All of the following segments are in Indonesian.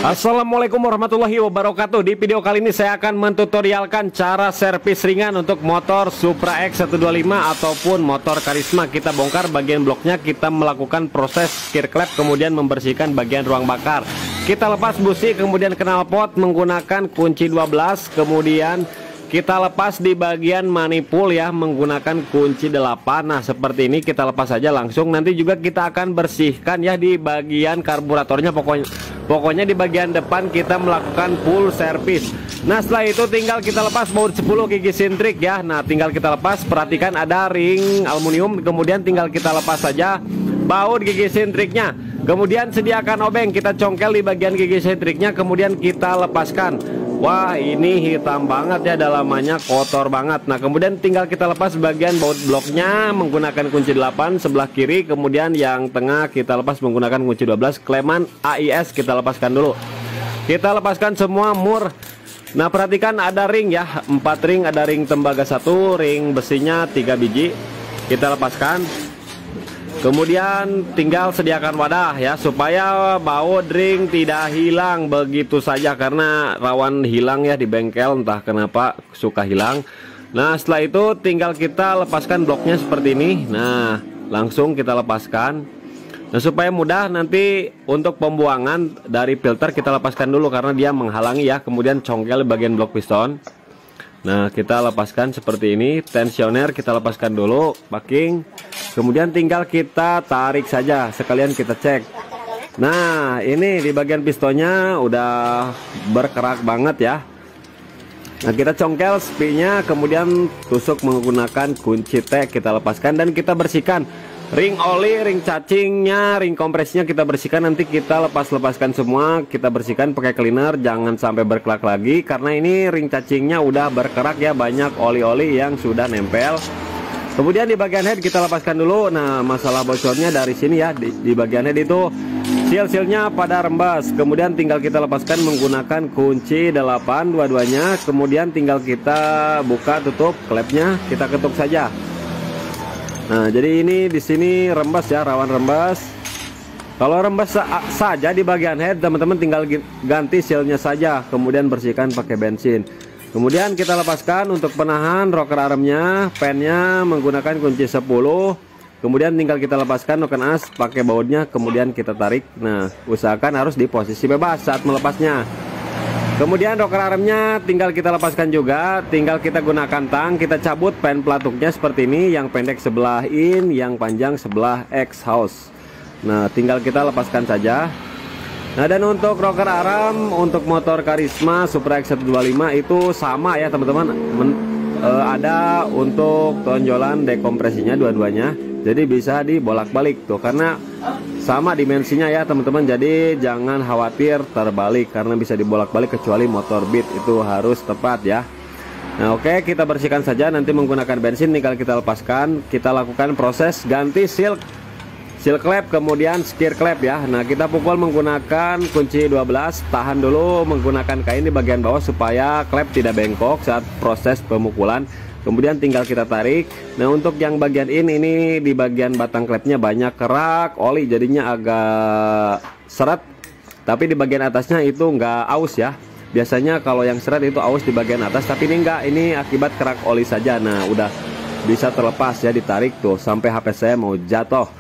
Assalamualaikum warahmatullahi wabarakatuh. Di video kali ini saya akan mentutorialkan cara servis ringan untuk motor Supra X 125 ataupun motor Karisma. Kita bongkar bagian bloknya, kita melakukan proses gear klep, kemudian membersihkan bagian ruang bakar. Kita lepas busi, kemudian knalpot menggunakan kunci 12, kemudian kita lepas di bagian manifold ya menggunakan kunci 8. Nah seperti ini kita lepas saja langsung. Nanti juga kita akan bersihkan ya di bagian karburatornya, pokoknya di bagian depan kita melakukan full service. Nah setelah itu tinggal kita lepas baut 10 gigi sintrik ya. Nah tinggal kita lepas, perhatikan ada ring aluminium, kemudian tinggal kita lepas saja baut gigi sintriknya. Kemudian sediakan obeng, kita congkel di bagian gigi sintriknya, kemudian kita lepaskan. Wah ini hitam banget ya, dalamannya kotor banget. Nah kemudian tinggal kita lepas bagian baut bloknya menggunakan kunci 8 sebelah kiri. Kemudian yang tengah kita lepas menggunakan kunci 12. Kleman AIS kita lepaskan dulu. Kita lepaskan semua mur. Nah perhatikan ada ring ya, 4 ring, ada ring tembaga 1, ring besinya 3 biji. Kita lepaskan. Kemudian tinggal sediakan wadah ya, supaya baut ring tidak hilang begitu saja, karena rawan hilang ya di bengkel, entah kenapa suka hilang. Nah setelah itu tinggal kita lepaskan bloknya seperti ini. Nah langsung kita lepaskan. Nah supaya mudah nanti untuk pembuangan dari filter kita lepaskan dulu karena dia menghalangi ya. Kemudian congkel bagian blok piston. Nah kita lepaskan seperti ini. Tensioner kita lepaskan dulu, packing. Kemudian tinggal kita tarik saja, sekalian kita cek. Nah ini di bagian pistonnya udah berkerak banget ya. Nah kita congkel spinya, kemudian tusuk menggunakan kunci T, kita lepaskan dan kita bersihkan. Ring oli, ring cacingnya, ring kompresnya kita bersihkan. Nanti kita lepaskan semua, kita bersihkan pakai cleaner, jangan sampai berkelak lagi karena ini ring cacingnya udah berkerak ya, banyak oli-oli yang sudah nempel. Kemudian di bagian head kita lepaskan dulu. Nah masalah bocornya dari sini ya, di bagian head itu seal-sealnya pada rembes. Kemudian tinggal kita lepaskan menggunakan kunci 8 dua-duanya. Kemudian tinggal kita buka tutup klepnya, kita ketuk saja. Nah jadi ini di sini rembes ya, rawan rembes. Kalau rembes saja di bagian head, teman-teman tinggal ganti sealnya saja, kemudian bersihkan pakai bensin. Kemudian kita lepaskan untuk penahan rocker armnya, pennya menggunakan kunci 10. Kemudian tinggal kita lepaskan noken as pakai bautnya, kemudian kita tarik. Nah usahakan harus di posisi bebas saat melepasnya. Kemudian rocker armnya tinggal kita lepaskan juga, tinggal kita gunakan tang, kita cabut pen pelatuknya seperti ini, yang pendek sebelah in, yang panjang sebelah exhaust. Nah tinggal kita lepaskan saja. Nah dan untuk rocker arm untuk motor Karisma Supra X 125 itu sama ya teman-teman, ada untuk tonjolan dekompresinya dua-duanya, jadi bisa dibolak-balik tuh karena sama dimensinya ya teman-teman. Jadi jangan khawatir terbalik karena bisa dibolak-balik, kecuali motor Beat itu harus tepat ya. Nah oke, kita bersihkan saja, nanti menggunakan bensin tinggal kita lepaskan. Kita lakukan proses ganti seal klep, kemudian gear klep ya. Nah kita pukul menggunakan kunci 12, tahan dulu menggunakan kain di bagian bawah supaya klep tidak bengkok saat proses pemukulan. Kemudian tinggal kita tarik. Nah untuk yang bagian ini di bagian batang klepnya banyak kerak oli, jadinya agak seret. Tapi di bagian atasnya itu enggak aus ya. Biasanya kalau yang seret itu aus di bagian atas, tapi ini enggak, ini akibat kerak oli saja. Nah udah bisa terlepas ya, ditarik tuh sampai HP saya mau jatuh.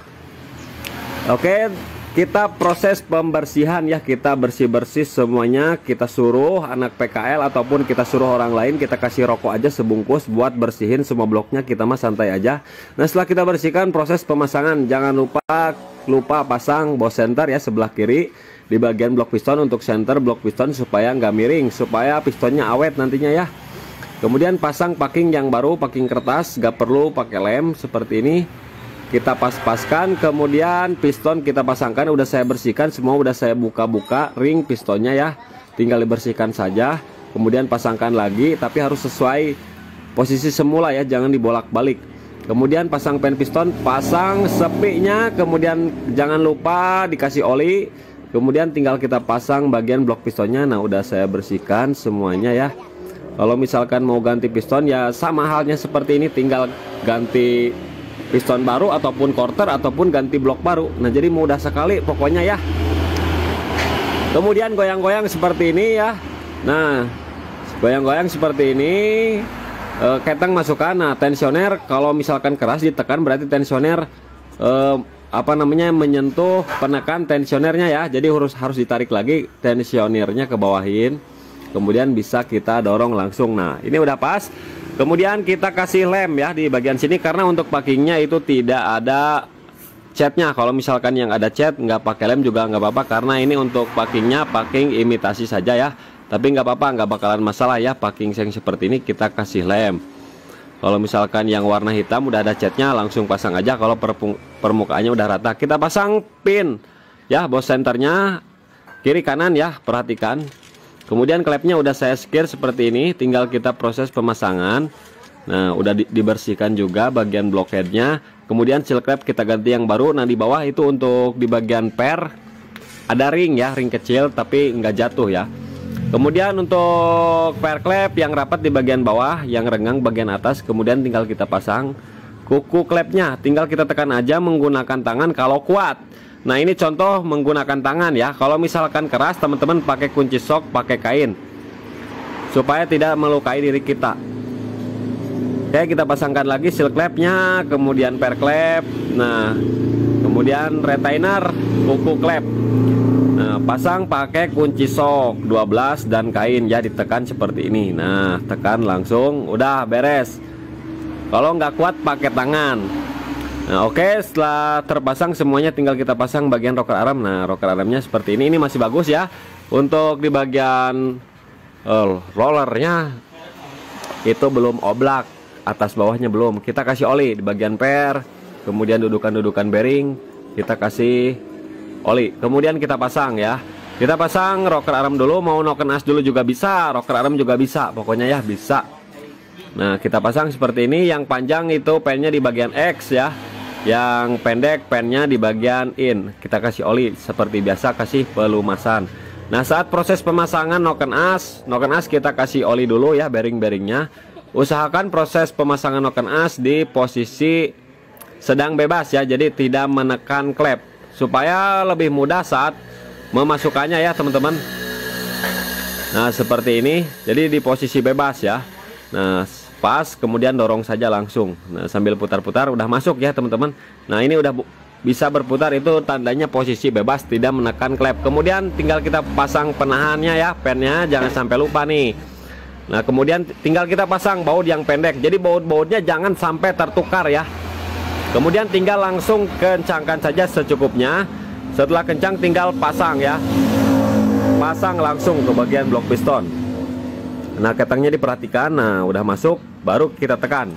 Oke, kita proses pembersihan ya, kita bersih-bersih semuanya. Kita suruh anak PKL ataupun kita suruh orang lain, kita kasih rokok aja sebungkus buat bersihin semua bloknya, kita mah santai aja. Nah setelah kita bersihkan, proses pemasangan, jangan lupa pasang bos center ya sebelah kiri di bagian blok piston untuk center blok piston supaya nggak miring, supaya pistonnya awet nantinya ya. Kemudian pasang packing yang baru, packing kertas, nggak perlu pakai lem seperti ini. Kita pas-paskan, kemudian piston kita pasangkan, udah saya bersihkan semua, udah saya buka-buka ring pistonnya ya, tinggal dibersihkan saja. Kemudian pasangkan lagi, tapi harus sesuai posisi semula ya, jangan dibolak-balik. Kemudian pasang pen piston, pasang sepinya, kemudian jangan lupa dikasih oli. Kemudian tinggal kita pasang bagian blok pistonnya. Nah udah saya bersihkan semuanya ya. Kalau misalkan mau ganti piston ya sama halnya seperti ini, tinggal ganti piston baru ataupun quarter ataupun ganti blok baru. Nah jadi mudah sekali pokoknya ya. Kemudian goyang-goyang seperti ini ya. Nah, goyang-goyang seperti ini. Ketang masukkan. Nah, tensioner kalau misalkan keras ditekan berarti tensioner menyentuh penekan tensionernya ya. Jadi harus ditarik lagi tensionernya ke bawahin. Kemudian bisa kita dorong langsung. Nah, ini udah pas. Kemudian kita kasih lem ya di bagian sini karena untuk packingnya itu tidak ada catnya. Kalau misalkan yang ada cat nggak pakai lem juga nggak apa-apa karena ini untuk packingnya packing imitasi saja ya. Tapi nggak apa-apa, nggak bakalan masalah ya packing yang seperti ini kita kasih lem. Kalau misalkan yang warna hitam udah ada catnya langsung pasang aja. Kalau permukaannya udah rata kita pasang pin ya, bos senternya kiri kanan ya, perhatikan. Kemudian klepnya udah saya sekir seperti ini, tinggal kita proses pemasangan. Nah, udah dibersihkan juga bagian blockheadnya. Kemudian seal klep kita ganti yang baru. Nah, di bawah itu untuk di bagian per ada ring ya, ring kecil tapi nggak jatuh ya. Kemudian untuk per klep yang rapat di bagian bawah, yang renggang bagian atas. Kemudian tinggal kita pasang kuku klepnya, tinggal kita tekan aja menggunakan tangan kalau kuat. Nah, ini contoh menggunakan tangan ya. Kalau misalkan keras, teman-teman pakai kunci sok, pakai kain supaya tidak melukai diri kita. Oke, kita pasangkan lagi seal klepnya, kemudian per klep. Nah, kemudian retainer kuku klep. Nah, pasang pakai kunci sok 12 dan kain ya, ditekan seperti ini. Nah, tekan langsung, udah beres. Kalau nggak kuat pakai tangan. Nah, oke, setelah terpasang semuanya tinggal kita pasang bagian rocker arm. Nah, rocker armnya seperti ini masih bagus ya. Untuk di bagian rollernya itu belum oblak, atas bawahnya belum. Kita kasih oli di bagian per, kemudian dudukan-dudukan bearing kita kasih oli. Kemudian kita pasang ya. Kita pasang rocker arm dulu, mau noken as dulu juga bisa, rocker arm juga bisa, pokoknya ya bisa. Nah, kita pasang seperti ini. Yang panjang itu pennya di bagian X ya, yang pendek pennya di bagian in. Kita kasih oli seperti biasa, kasih pelumasan. Nah, saat proses pemasangan noken as kita kasih oli dulu ya, bearing-bearingnya. Usahakan proses pemasangan noken as di posisi sedang bebas ya, jadi tidak menekan klep supaya lebih mudah saat memasukkannya ya teman-teman. Nah, seperti ini, jadi di posisi bebas ya. Nah, pas, kemudian dorong saja langsung. Nah, sambil putar-putar udah masuk ya teman-teman. Nah, ini udah bisa berputar, itu tandanya posisi bebas, tidak menekan klep. Kemudian tinggal kita pasang penahannya ya, pennya jangan sampai lupa nih. Nah, kemudian tinggal kita pasang baut yang pendek, jadi baut-bautnya jangan sampai tertukar ya. Kemudian tinggal langsung kencangkan saja secukupnya. Setelah kencang tinggal pasang ya, pasang langsung ke bagian blok piston. Nah, ketangnya diperhatikan. Nah, udah masuk, baru kita tekan.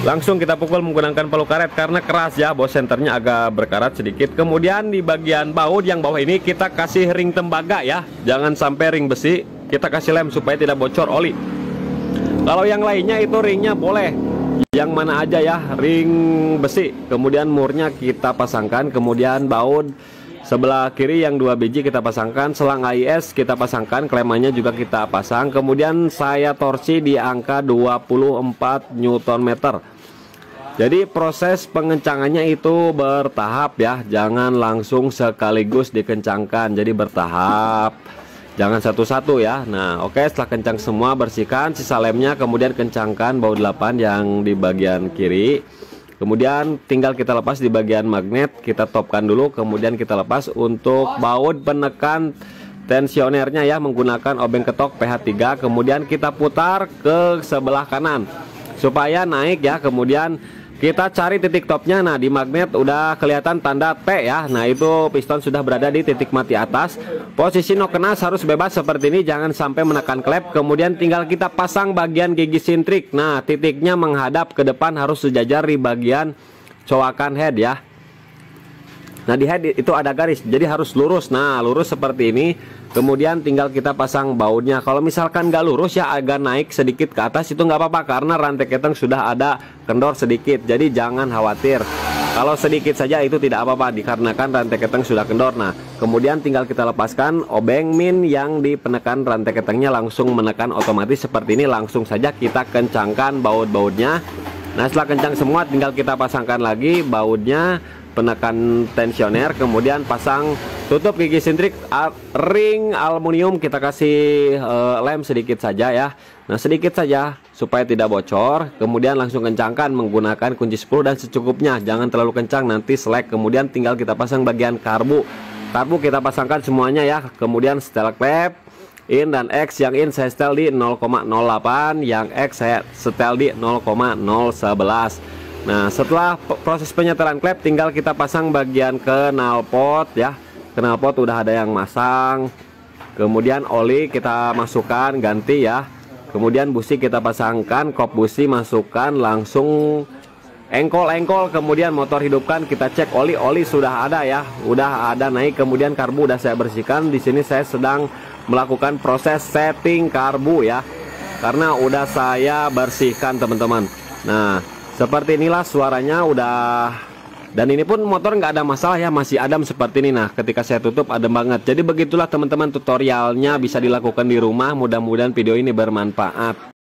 Langsung kita pukul menggunakan palu karet karena keras ya, bos senternya agak berkarat sedikit. Kemudian di bagian baut yang bawah ini kita kasih ring tembaga ya, jangan sampai ring besi. Kita kasih lem supaya tidak bocor oli. Kalau yang lainnya itu ringnya boleh yang mana aja ya, ring besi. Kemudian murnya kita pasangkan, kemudian baut sebelah kiri yang 2 biji kita pasangkan, selang AIS kita pasangkan, klemannya juga kita pasang. Kemudian saya torsi di angka 24 Nm. Jadi proses pengencangannya itu bertahap ya, jangan langsung sekaligus dikencangkan, jadi bertahap, jangan satu-satu ya. Nah, oke, setelah kencang semua bersihkan sisa lemnya, kemudian kencangkan baut 8 yang di bagian kiri. Kemudian tinggal kita lepas di bagian magnet, kita topkan dulu, kemudian kita lepas untuk baut penekan tensionernya ya, menggunakan obeng ketok PH3. Kemudian kita putar ke sebelah kanan supaya naik ya. Kemudian kita cari titik topnya. Nah, di magnet udah kelihatan tanda T ya. Nah, itu piston sudah berada di titik mati atas. Posisi noken as harus bebas seperti ini, jangan sampai menekan klep. Kemudian tinggal kita pasang bagian gigi sintrik. Nah, titiknya menghadap ke depan, harus sejajar di bagian coakan head ya. Nah, di head itu ada garis, jadi harus lurus. Nah, lurus seperti ini. Kemudian tinggal kita pasang bautnya. Kalau misalkan nggak lurus ya, agak naik sedikit ke atas, itu nggak apa-apa karena rantai keteng sudah ada kendor sedikit. Jadi jangan khawatir. Kalau sedikit saja itu tidak apa-apa dikarenakan rantai keteng sudah kendor. Nah, kemudian tinggal kita lepaskan obeng min yang di penekan rantai ketengnya, langsung menekan otomatis seperti ini. Langsung saja kita kencangkan baut-bautnya. Nah, setelah kencang semua tinggal kita pasangkan lagi bautnya. penekan tensioner, kemudian pasang tutup gigi sintrik ring aluminium. Kita kasih lem sedikit saja ya. Nah, sedikit saja supaya tidak bocor. Kemudian langsung kencangkan menggunakan kunci 10 dan secukupnya, jangan terlalu kencang nanti selek. Kemudian tinggal kita pasang bagian karbu kita pasangkan semuanya ya. Kemudian setel klep in dan X, yang in saya setel di 0,08, yang X saya setel di 0,011. Nah, setelah proses penyetelan klep tinggal kita pasang bagian knalpot ya. Knalpot udah ada yang masang. Kemudian oli kita masukkan ganti ya. Kemudian busi kita pasangkan, kop busi masukkan, langsung engkol. Kemudian motor hidupkan, kita cek oli sudah ada ya. Udah ada naik. Kemudian karbu udah saya bersihkan. Di sini saya sedang melakukan proses setting karbu ya. Karena udah saya bersihkan teman-teman. Nah, seperti inilah suaranya udah, dan ini pun motor nggak ada masalah ya, masih adem seperti ini. Nah, ketika saya tutup adem banget. Jadi begitulah teman-teman tutorialnya, bisa dilakukan di rumah. Mudah-mudahan video ini bermanfaat.